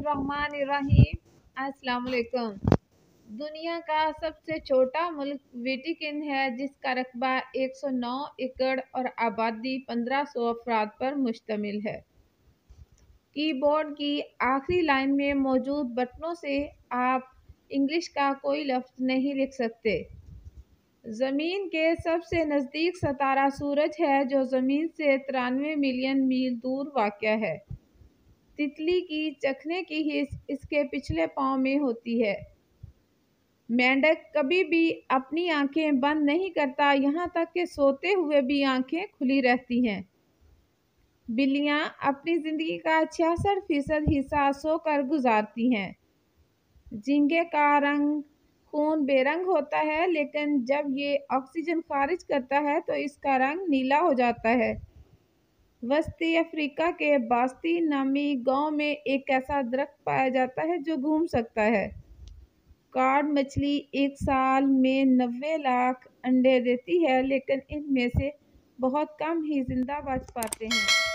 बिस्मिल्लाहिर्रहमानिर्रहीम। अस्सलाम वालेकुम। दुनिया का सबसे छोटा मुल्क वेटिकन है, जिसका रकबा 109 एकड़ और आबादी 1500 अफराद पर मुश्तमिल है। कीबोर्ड की आखिरी लाइन में मौजूद बटनों से आप इंग्लिश का कोई लफ्ज़ नहीं लिख सकते। ज़मीन के सबसे नज़दीक सितारा सूरज है, जो ज़मीन से 93 मिलियन मील दूर वाक़या है। तितली की चखने की हिस्स इसके पिछले पाँव में होती है। मेंढक कभी भी अपनी आंखें बंद नहीं करता, यहाँ तक कि सोते हुए भी आंखें खुली रहती हैं। बिल्लियाँ अपनी ज़िंदगी का 66% हिस्सा सोकर गुजारती हैं। झींगे का रंग खून बेरंग होता है, लेकिन जब ये ऑक्सीजन खारिज करता है तो इसका रंग नीला हो जाता है। वस्ती अफ्रीका के बास्ती नामी गांव में एक ऐसा दरख्त पाया जाता है जो घूम सकता है। कॉड मछली एक साल में 90 लाख अंडे देती है, लेकिन इनमें से बहुत कम ही जिंदा बच पाते हैं।